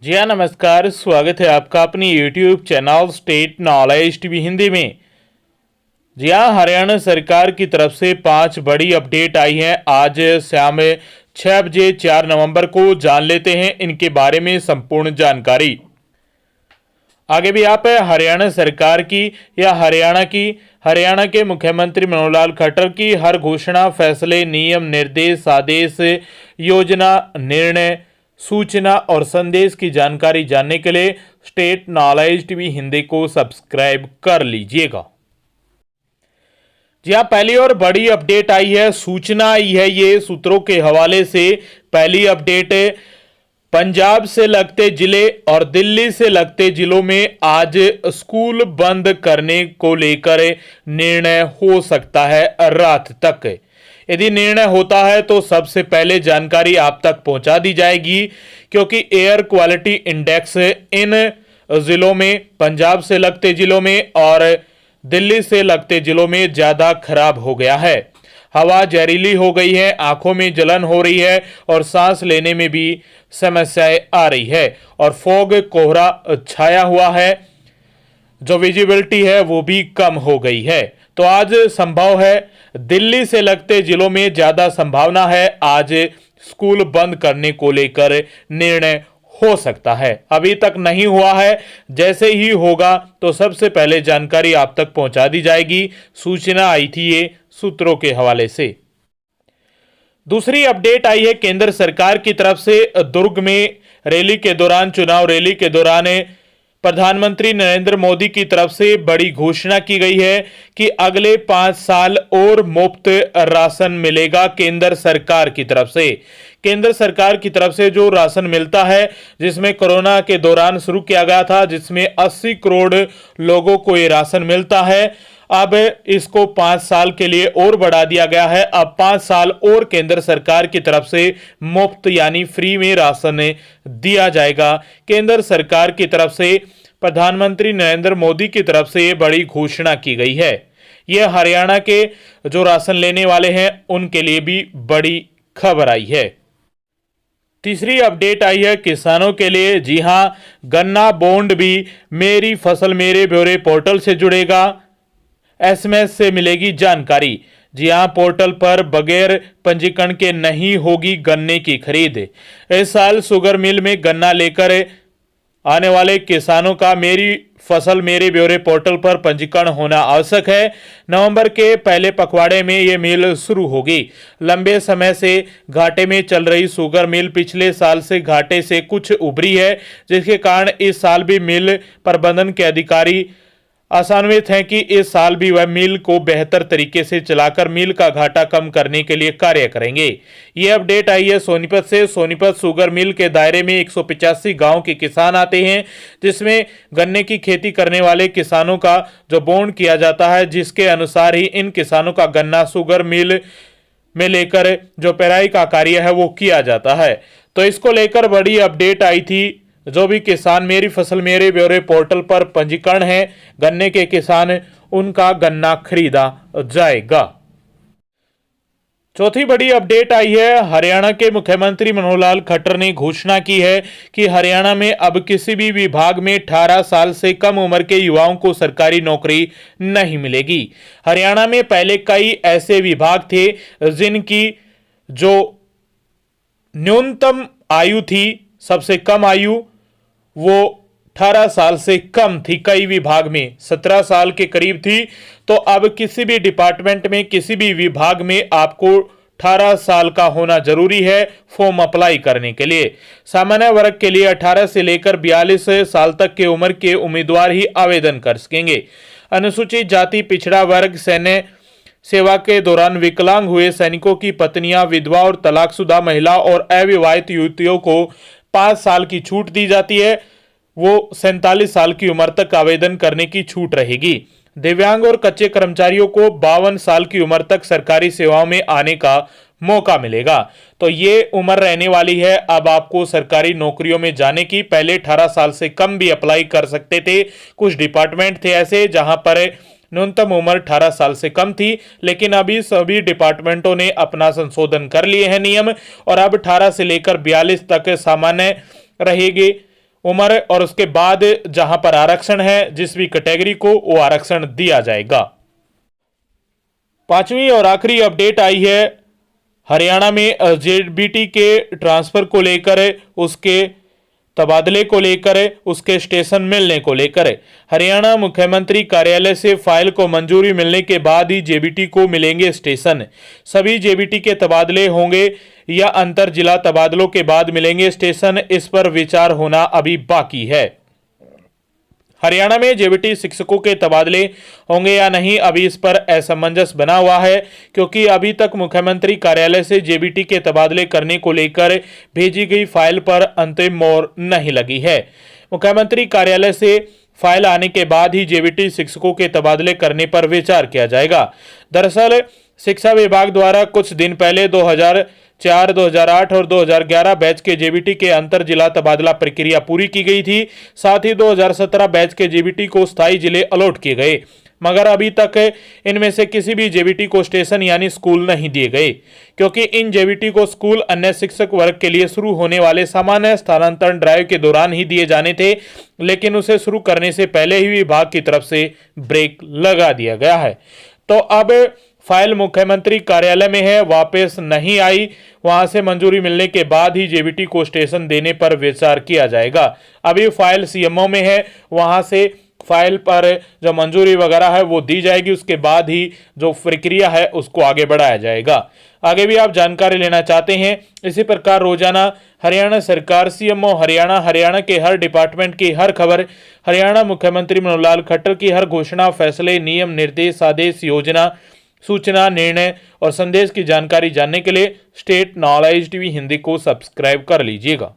जी हाँ, नमस्कार। स्वागत है आपका अपनी YouTube channel state knowledge TV Hindi में। जी हाँ, हरियाणा सरकार की तरफ से 5 बड़ी अपडेट आई हैं। आज शाम 6 बजे 4 नवंबर को जान लेते हैं इनके बारे में संपूर्ण जानकारी। आगे भी आप हरियाणा सरकार की या हरियाणा के मुख्यमंत्री मनोहर लाल खट्टर की हर घोषणा, फैसले, नियम, निर्देश, आदेश, योजना, निर्णय, सूचना और संदेश की जानकारी जानने के लिए स्टेट नॉलेज टीवी हिंदी को सब्सक्राइब कर लीजिएगा। जी हाँ, पहली और बड़ी अपडेट आई है, सूचना आई है ये सूत्रों के हवाले से। पहली अपडेट है, पंजाब से लगते जिले और दिल्ली से लगते जिलों में आज स्कूल बंद करने को लेकर निर्णय हो सकता है रात तक। यदि निर्णय होता है तो सबसे पहले जानकारी आप तक पहुंचा दी जाएगी, क्योंकि एयर क्वालिटी इंडेक्स इन जिलों में, पंजाब से लगते जिलों में और दिल्ली से लगते जिलों में ज्यादा खराब हो गया है। हवा जहरीली हो गई है, आंखों में जलन हो रही है और सांस लेने में भी समस्याएं आ रही है और फॉग, कोहरा छाया हुआ है, जो विजिबिलिटी है वो भी कम हो गई है। तो आज संभव है, दिल्ली से लगते जिलों में ज्यादा संभावना है आज स्कूल बंद करने को लेकर निर्णय हो सकता है। अभी तक नहीं हुआ है, जैसे ही होगा तो सबसे पहले जानकारी आप तक पहुंचा दी जाएगी। सूचना आई थी ये सूत्रों के हवाले से। दूसरी अपडेट आई है केंद्र सरकार की तरफ से। दुर्ग में रैली के दौरान, चुनाव रैली के दौरान प्रधानमंत्री नरेंद्र मोदी की तरफ से बड़ी घोषणा की गई है कि अगले 5 साल और मुफ्त राशन मिलेगा केंद्र सरकार की तरफ से। केंद्र सरकार की तरफ से जो राशन मिलता है, जिसमें कोरोना के दौरान शुरू किया गया था, जिसमें 80 करोड़ लोगों को ये राशन मिलता है, अब इसको 5 साल के लिए और बढ़ा दिया गया है। अब 5 साल और केंद्र सरकार की तरफ से मुफ्त यानी फ्री में राशन दिया जाएगा। केंद्र सरकार की तरफ से प्रधानमंत्री नरेंद्र मोदी की तरफ से ये बड़ी घोषणा की गई है। यह हरियाणा के जो राशन लेने वाले हैं उनके लिए भी बड़ी खबर आई है। तीसरी अपडेट आई है किसानों के लिए। जी हां, गन्ना बॉन्ड भी मेरी फसल मेरे ब्यौरे पोर्टल से जुड़ेगा। एसएमएस से मिलेगी जानकारी। जी हां, पोर्टल पर बगैर पंजीकरण के नहीं होगी गन्ने की खरीद। इस साल शुगर मिल में गन्ना लेकर आने वाले किसानों का मेरी फसल मेरे ब्यौरे पोर्टल पर पंजीकरण होना आवश्यक है। नवंबर के पहले पखवाड़े में यह मिल शुरू होगी। लंबे समय से घाटे में चल रही शुगर मिल पिछले साल से घाटे से कुछ उभरी है, जिसके कारण इस साल भी मिल प्रबंधन के अधिकारी आशान्वित हैं कि इस साल भी वह मिल को बेहतर तरीके से चलाकर मिल का घाटा कम करने के लिए कार्य करेंगे। ये अपडेट आई है सोनीपत से। सोनीपत शुगर मिल के दायरे में 185 गांव के किसान आते हैं, जिसमें गन्ने की खेती करने वाले किसानों का जो बॉन्ड किया जाता है, जिसके अनुसार ही इन किसानों का गन्ना शुगर मिल में लेकर जो पेराई का कार्य है वो किया जाता है। तो इसको लेकर बड़ी अपडेट आई थी। जो भी किसान मेरी फसल मेरे ब्यौरे पोर्टल पर पंजीकरण है गन्ने के किसान, उनका गन्ना खरीदा जाएगा। चौथी बड़ी अपडेट आई है, हरियाणा के मुख्यमंत्री मनोहर लाल खट्टर ने घोषणा की है कि हरियाणा में अब किसी भी विभाग में 18 साल से कम उम्र के युवाओं को सरकारी नौकरी नहीं मिलेगी। हरियाणा में पहले कई ऐसे विभाग थे जिनकी जो न्यूनतम आयु थी, सबसे कम आयु वो 18 साल से कम थी। कई विभाग में 17 साल के करीब थी। तो अब किसी भी डिपार्टमेंट में, किसी भी विभाग में आपको 18 साल का होना जरूरी है फॉर्म अप्लाई करने के लिए। सामान्य वर्ग के लिए 18 से लेकर 42 साल तक की उम्र के उम्मीदवार ही आवेदन कर सकेंगे। अनुसूचित जाति, पिछड़ा वर्ग, सैन्य सेवा के दौरान विकलांग हुए सैनिकों की पत्नियां, विधवा और तलाकशुदा महिला और अविवाहित युवतियों को 5 साल की छूट दी जाती है। वो 47 साल की उम्र तक आवेदन करने की छूट रहेगी। दिव्यांग और कच्चे कर्मचारियों को 52 साल की उम्र तक सरकारी सेवाओं में आने का मौका मिलेगा। तो ये उम्र रहने वाली है अब आपको सरकारी नौकरियों में जाने की। पहले 18 साल से कम भी अप्लाई कर सकते थे। कुछ डिपार्टमेंट थे ऐसे जहां पर न्यूनतम उम्र 18 साल से कम थी, लेकिन अभी सभी डिपार्टमेंटों ने अपना संशोधन कर लिए हैं नियम, और अब 18 से लेकर 42 तक सामान्य रहेगी उम्र और उसके बाद जहां पर आरक्षण है, जिस भी कैटेगरी को, वो आरक्षण दिया जाएगा। पांचवी और आखिरी अपडेट आई है हरियाणा में जेबीटी के ट्रांसफर को लेकर, उसके तबादले को लेकर, उसके स्टेशन मिलने को लेकर। हरियाणा मुख्यमंत्री कार्यालय से फाइल को मंजूरी मिलने के बाद ही जेबीटी को मिलेंगे स्टेशन। सभी जेबीटी के तबादले होंगे या अंतर जिला तबादलों के बाद मिलेंगे स्टेशन, इस पर विचार होना अभी बाकी है। हरियाणा में जेबीटी शिक्षकों के तबादले होंगे या नहीं, अभी इस पर असमंजस बना हुआ है, क्योंकि अभी तक मुख्यमंत्री कार्यालय से जेबीटी के तबादले करने को लेकर भेजी गई फाइल पर अंतिम मोहर नहीं लगी है। मुख्यमंत्री कार्यालय से फाइल आने के बाद ही जेबीटी शिक्षकों के तबादले करने पर विचार किया जाएगा। दरअसल शिक्षा विभाग द्वारा कुछ दिन पहले 2004, 2008 और 2011 बैच के जेबीटी के अंतर जिला तबादला प्रक्रिया पूरी की गई थी। साथ ही 2017 बैच के जेबीटी को स्थायी जिले अलॉट किए गए, मगर अभी तक इनमें से किसी भी जेबीटी को स्टेशन यानी स्कूल नहीं दिए गए, क्योंकि इन जेबीटी को स्कूल अन्य शिक्षक वर्ग के लिए शुरू होने वाले सामान्य स्थानांतरण ड्राइव के दौरान ही दिए जाने थे, लेकिन उसे शुरू करने से पहले ही विभाग की तरफ से ब्रेक लगा दिया गया है। तो अब फाइल मुख्यमंत्री कार्यालय में है, वापस नहीं आई, वहां से मंजूरी मिलने के बाद ही जेबीटी को स्टेशन देने पर विचार किया जाएगा। अभी फाइल सीएमओ में है, वहां से फाइल पर जो मंजूरी वगैरह है वो दी जाएगी, उसके बाद ही जो प्रक्रिया है उसको आगे बढ़ाया जाएगा। आगे भी आप जानकारी लेना चाहते हैं इसी प्रकार रोजाना हरियाणा सरकार, सीएमओ हरियाणा, हरियाणा के हर डिपार्टमेंट की हर खबर, हरियाणा मुख्यमंत्री मनोहर लाल खट्टर की हर घोषणा, फैसले, नियम, निर्देश, आदेश, योजना, सूचना, निर्णय और संदेश की जानकारी जानने के लिए स्टेट नॉलेज टीवी हिंदी को सब्सक्राइब कर लीजिएगा।